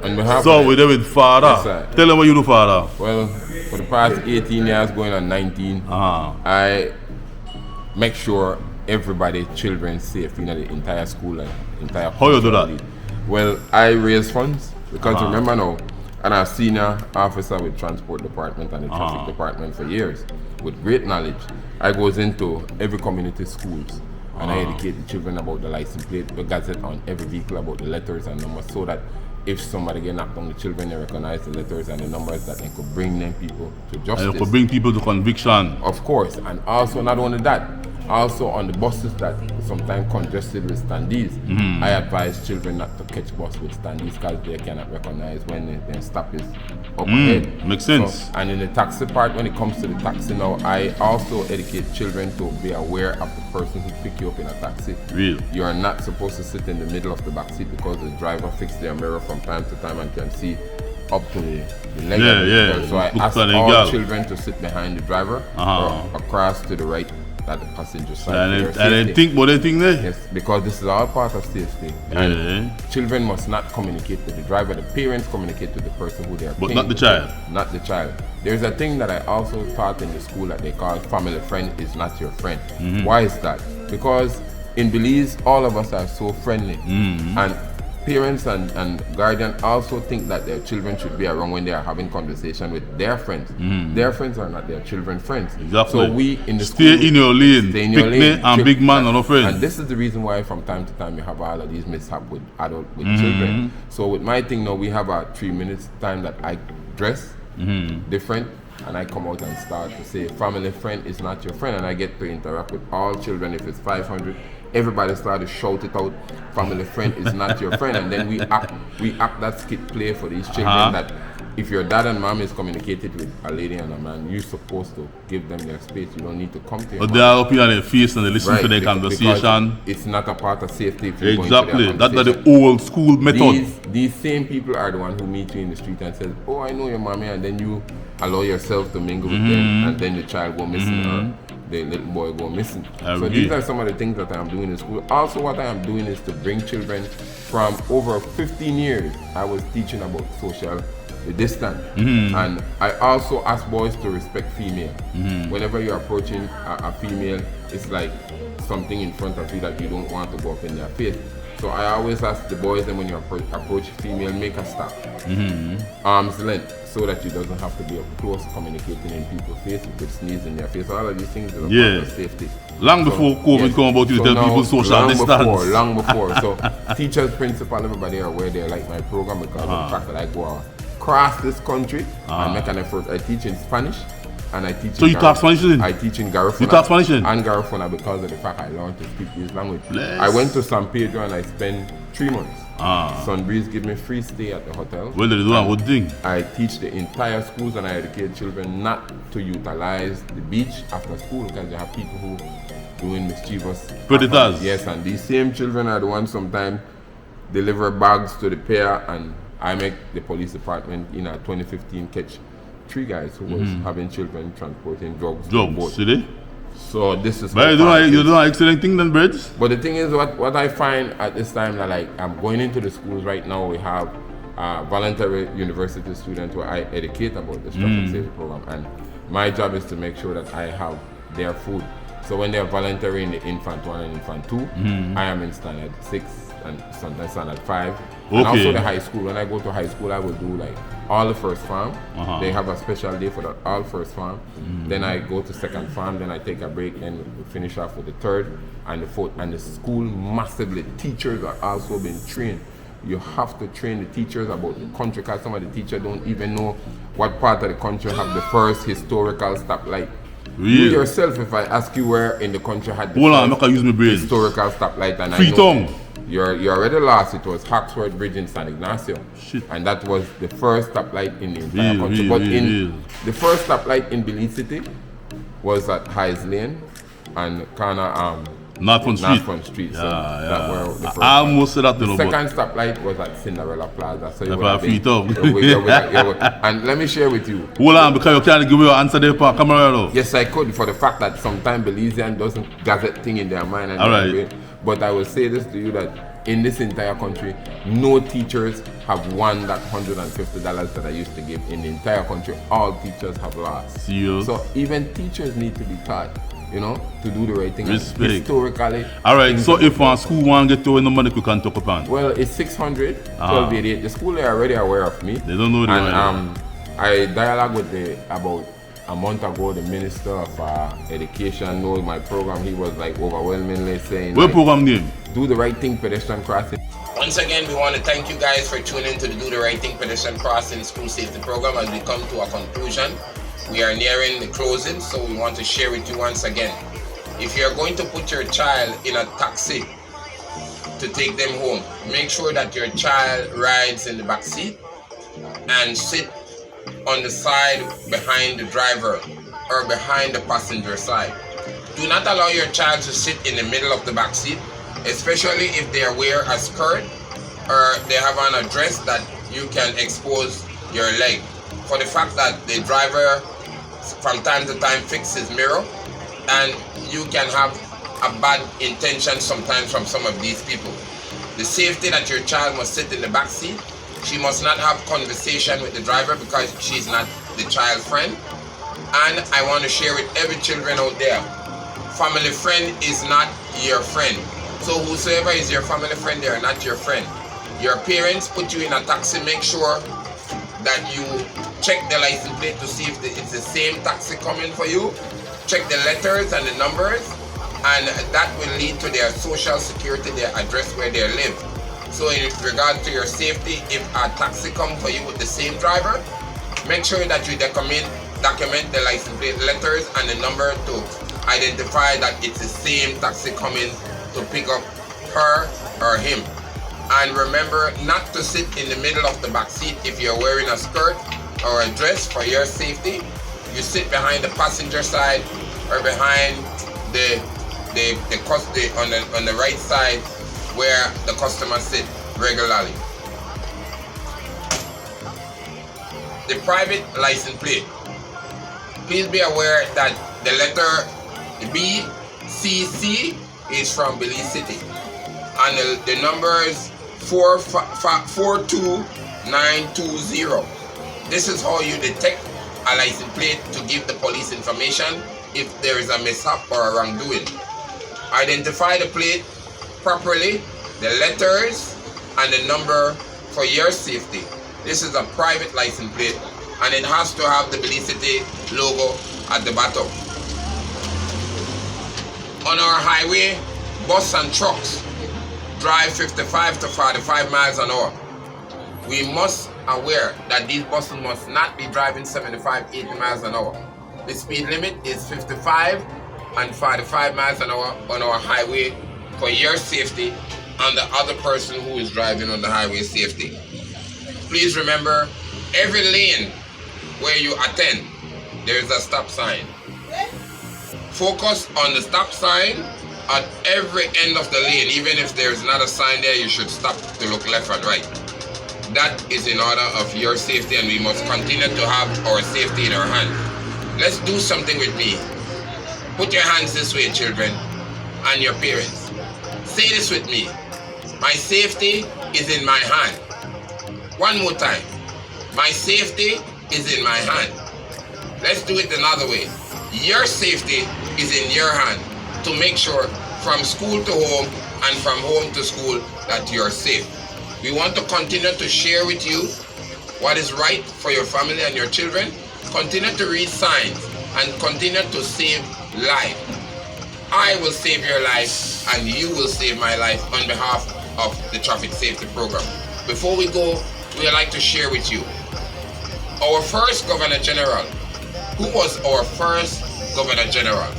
On behalf So of we're there with father. Yes, sir. Tell them what you do, father. Well, for the past 18 years, going on 19, I make sure everybody, children, safe in the entire school and entire. How you do that? Well, I raise funds because remember now, I'm a senior officer with transport department and the traffic department for years, with great knowledge. I goes into every community schools and I educate the children about the license plate, the gazette on every vehicle about the letters and numbers, so that if somebody get knocked on the children, they recognize the letters and the numbers, that they could bring them people to justice. And you could bring people to conviction. Of course, and also not only that, also on the buses that sometimes congested with standees, I advise children not to catch bus with standees because they cannot recognize when their stop is up ahead. Makes sense. So, and in the taxi part, when it comes to the taxi now, I also educate children to be aware of the person who pick you up in a taxi. Real. You are not supposed to sit in the middle of the back seat because the driver fixes their mirror from time to time and can see up to the leg. So I ask all children to sit behind the driver or across to the right at the passenger side. And they think what they think there? Yes, because this is all part of safety. And children must not communicate with the driver. The parents communicate with the person who they are But paying. not the child. Not the child. There's a thing that I also taught in the school that they call family friend is not your friend. Why is that? Because in Belize, all of us are so friendly. And parents and guardians also think that their children should be around when they are having conversation with their friends. Their friends are not their children's friends. Exactly. So we in the stay school, in your lane. stay in your lane. Picnic and big man are no friends. And this is the reason why from time to time you have all of these mishaps with children. So with my thing now, we have a 3 minutes time that I dress different. And I come out and start to say, family friend is not your friend. And I get to interact with all children. If it's 500, everybody start to shout it out, family friend is not your friend. And then we act that skit play for these children that if your dad and mom is communicated with a lady and a man, you're supposed to give them their space. You don't need to come to your But they are up in their face and they listen to their conversation. It's not a part of safety. If Exactly. That's the old school method. These same people are the ones who meet you in the street and says, oh, I know your mommy, and then you allow yourself to mingle with them, and then the child go missing or the little boy go missing. So these are some of the things that I am doing in school. Also, what I am doing is to bring children from over 15 years. I was teaching about social distance, and I also ask boys to respect female. Whenever you're approaching a female, it's like something in front of you that you don't want to go up in their face. So I always ask the boys, and when you approach female, make a stop, arm's length, so that you doesn't have to be up close communicating in people's face. You could sneeze in their face. All of these things is a part of safety. Long before COVID come about, you tell people social distance. Long before. So teachers, principal, everybody are aware they like my program because of the fact that I go across this country and make an effort. I teach in Spanish. And I teach. So you talk Spanish then? I teach in Garifuna. You talk Spanish then? And Garifuna because of the fact I learned to speak this language. Bless. I went to San Pedro and I spent 3 months. Sunbreeze give me free stay at the hotel. Well, they do one good thing. I teach the entire schools and I educate children not to utilize the beach after school because you have people who doing mischievous predators. Yes, and these same children are the ones sometimes deliver bags to the pair, and I make the police department in 2015 catch 3 guys who was having children transporting drugs. See they? So this is. But you do an excellent thing then, Breds. But the thing is, what I find at this time that like I'm going into the schools right now. We have voluntary university students where I educate about the traffic safety program, and my job is to make sure that I have their food. So when they are voluntary in the infant 1 and infant 2, I am in standard 6 and sometimes standard 5. Okay. And also the high school. When I go to high school, I will do like all the first farm. They have a special day for that all first farm. Then I go to second farm. Then I take a break. Then we finish off with the third and the fourth. And the school massively. Teachers are also being trained. You have to train the teachers about the country because some of the teachers don't even know what part of the country have the first historical stoplight. You yourself, if I ask you where in the country had the first historical stoplight, and I know you're already lost. It was Hawksworth Bridge in San Ignacio. And that was the first stoplight in the entire country. But the first stoplight in Belize City was at Hayes Lane and Kana Northfront Street. So that were the first. I almost said that. The second stoplight was at Cinderella Plaza. So and let me share with you. Hold on, because you can't give your answer there for camera though. Yes, I could, for the fact that sometimes Belizean doesn't gazette thing in their mind. And but I will say this to you, that in this entire country, no teachers have won that $150 that I used to give in the entire country. All teachers have lost. So even teachers need to be taught, you know, to do the right thing. Respect. Historically. All right, so if one school want to get to the money we can talk upon? Well, it's 600, 1288. The school are already aware of me. They don't know the And I dialogue with about a month ago, the Minister of Education knows my program. He was like overwhelmingly saying, what program name? Do the Right Thing Pedestrian Crossing. Once again, we want to thank you guys for tuning in to the Do the Right Thing Pedestrian Crossing School Safety Program. As we come to a conclusion, we are nearing the closing, so we want to share with you once again. If you're going to put your child in a taxi to take them home, make sure that your child rides in the back seat and sit on the side behind the driver or behind the passenger side. Do not allow your child to sit in the middle of the back seat, especially if they wear a skirt or they have on a dress that you can expose your leg. For the fact that the driver from time to time fixes mirror, and you can have a bad intention sometimes from some of these people. The safety that your child must sit in the back seat. She must not have conversation with the driver because she's not the child's friend. And I want to share with every children out there, family friend is not your friend. So whosoever is your family friend, they are not your friend. Your parents put you in a taxi, make sure that you check the license plate to see if it's the same taxi coming for you. Check the letters and the numbers, and that will lead to their social security, their address where they live. So in regard to your safety, if a taxi comes for you with the same driver, make sure that you document the license plate letters and the number to identify that it's the same taxi coming to pick up her or him. And remember not to sit in the middle of the back seat if you're wearing a skirt or a dress. For your safety, you sit behind the passenger side or behind on the right side where the customer sit regularly. The private license plate. Please be aware that the letter BCC is from Belize City, and the number is 42920. This is how you detect a license plate to give the police information if there is a mishap or a wrongdoing. Identify the plate properly, the letters and the number for your safety. This is a private license plate and it has to have the Belize City logo at the bottom. On our highway, bus and trucks drive 55 to 45 miles an hour. We must aware that these buses must not be driving 75, 80 miles an hour. The speed limit is 55 and 45 miles an hour on our highway for your safety and the other person who is driving on the highway safety. Please remember, every lane where you attend, there is a stop sign. Focus on the stop sign at every end of the lane. Even if there is not a sign there, you should stop to look left and right. That is in order of your safety, and we must continue to have our safety in our hand. Let's do something with me. Put your hands this way, children, and your parents. Say this with me. My safety is in my hand. One more time. My safety is in my hand. Let's do it another way. Your safety is in your hand to make sure from school to home and from home to school that you're safe. We want to continue to share with you what is right for your family and your children. Continue to read signs and continue to save life. I will save your life and you will save my life on behalf of the Traffic Safety Program. Before we go, we would like to share with you our first Governor General. Who was our first Governor General?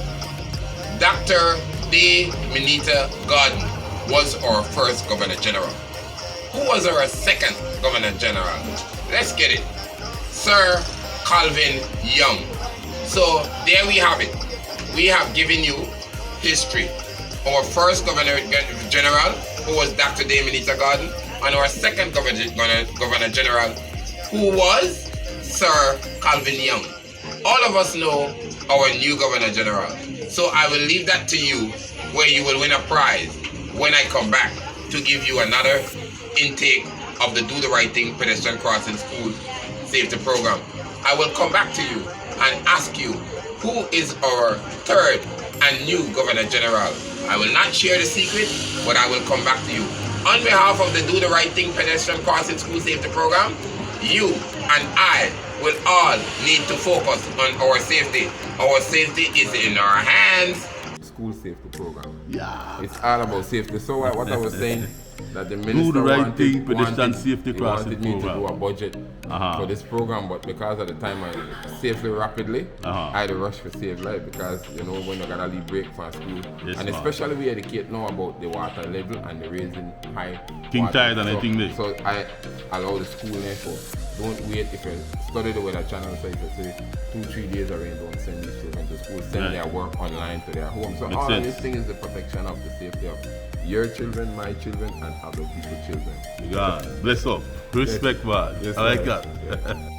Dr. D. Minita Gordon was our first Governor General. Who was our second Governor General? Let's get it. Sir Calvin Young. So there we have it. We have given you history. Our first Governor General, who was Dr. D. Minita Gordon, and our second Governor General, who was Sir Calvin Young. All of us know our new Governor General. So I will leave that to you, where you will win a prize when I come back. to give you another intake of the Do the Right Thing Pedestrian Crossing School Safety Program. I will come back to you and ask you who is our third and new Governor General. I will not share the secret, but I will come back to you. On behalf of the Do the Right Thing Pedestrian Crossing School Safety Program, you and I will all need to focus on our safety. Our safety is in our hands. School safety program. Yeah. It's all about safety. So what I was saying, that the minister Do the right wanted, thing, pedestrian wanted, safety he crossing wanted me to program. do a budget for this program, but because at the time I safely rapidly, I had to rush for save life because you know when you gotta leave break from school, Yes, and man. especially we educate now about the water level and the raising high King water. tide and everything there. So I allow the school therefore don't wait if you study the weather channel. So if you say 2-3 days of rain, don't send these children to school. Send their work online to their home. So Makes all sense. of this thing is the protection of the safety of your children, my children, and other people's children. God, bless up. Respect, man. Yes, I like sir. that. Yeah.